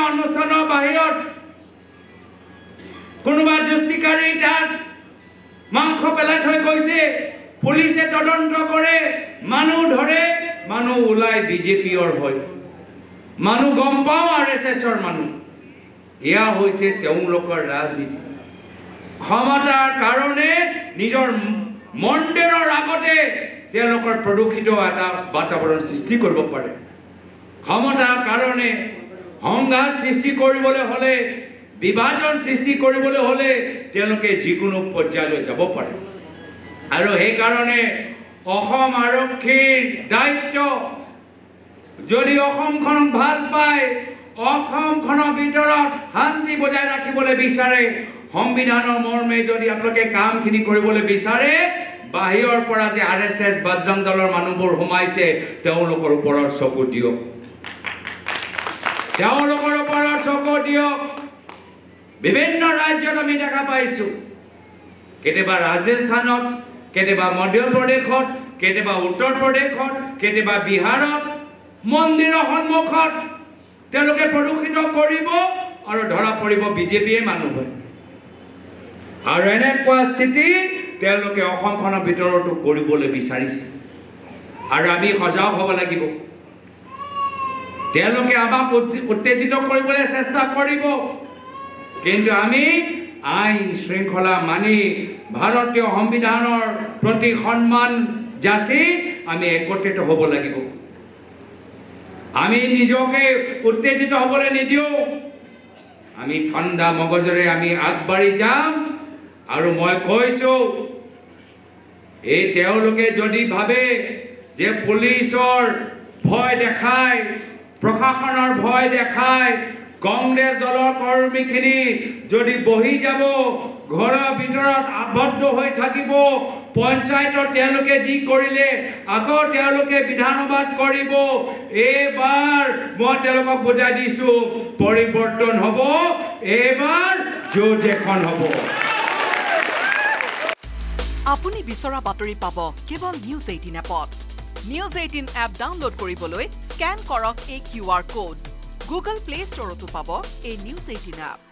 অনুষ্ঠানৰ বাহিৰত কোনোবা দুষ্টিকাৰী তাত মাংস পেলাই থৈ গৈছে পুলিচে তদন্ত কৰে মানুহ ধৰে মানুহ ওলাই বিজেপিৰ হয় মানুহ গম পাওঁ আৰএছএছৰ মানুহ এয়া হৈছে তেওঁলোকৰ ৰাজনীতি ক্ষমতাৰ কাৰণে নিজৰ মন্দিৰৰ আগতে তেওঁলোকৰ প্ৰদূষিত এটা বাতাবৰণ সৃষ্টি কৰিব পাৰে ক্ষমতাৰ কাৰণে সংঘাত সৃষ্টি কৰিবলৈ হলে বিভাজন সৃষ্টি কৰিবলৈ হলে তেওঁলোকে যিকোনো পৰ্যায়লৈ যাব পাৰে আৰু সেই কাৰণে অসম আৰক্ষীৰ দায়িত্ব যদি অসমখনক ভাল পায় অসমখনৰ ভিতৰত শান্তি বজাই ৰাখিবলৈ বিচাৰে সংবিধানৰ মৰ্মে যদি আপোনালোকে কামখিনি কৰিবলৈ বিচাৰে বাহিৰৰ পৰা যে আৰএছএছ বজৰং দলৰ মানুহবোৰ সোমাইছে তেওঁলোকৰ ওপৰত চকু দিয়ক তেওঁলোকৰ ওপৰত চকু দিয়ক বিভিন্ন ৰাজ্যত আমি দেখা পাইছো কেতিয়াবা ৰাজস্থানত কেতিয়াবা মধ্যপ্ৰদেশত কেতিয়াবা উত্তৰ প্ৰদেশত কেতিয়াবা বিহাৰত মন্দিৰৰ সন্মুখত তেওঁলোকে প্ৰদূষিত কৰিব আৰু ধৰা পৰিব বিজেপিয়ে মানুহ হয় আৰু এনেকুৱা স্থিতি তেওঁলোকে অসমখনৰ ভিতৰতো কৰিবলৈ বিচাৰিছে আৰু আমি সজাগ হ'ব লাগিব তেওঁলোকে আমাক উত্তেজিত কৰিবলৈ চেষ্টা কৰিব কিন্তু আমি আইন শৃংখলা মানি ভাৰতীয় সংবিধানৰ প্ৰতি সন্মান যাচি আমি একত্ৰিত হ'ব লাগিব আমি নিজকে উত্তেজিত হ'বলৈ নিদিও আমি ঠাণ্ডা মগজৰে আমি আগবাঢ়ি যাম আৰু মই কৈছো এই তেওঁলোকে যদি ভাবে যে পুলিচৰ ভয় দেখায় প্ৰশাসনৰ ভয় দেখায় কংগ্ৰেছ দলৰ কৰ্মীখিনি যদি বহি যাব ঘৰৰ ভিতৰত আবদ্ধ হৈ থাকিব পঞ্চায়তৰ তেওঁলোকে যি কৰিলে আকৌ তেওঁলোকে বিধানসভাত কৰিব এইবাৰ মই তেওঁলোকক বুজাই দিছো পৰিৱৰ্তন হ'ব এইবাৰ যুঁজ এখন হ'ব আপুনি বিচৰা বাতৰি পাব কেৱল নিউজ 18 এপত নিউজ 18 এপ ডাউনলোড কৰিবলৈ স্ক্যান কৰক এই QR কোড গুগল প্লে ষ্টৰতো পাব এই নিউজ 18 এপ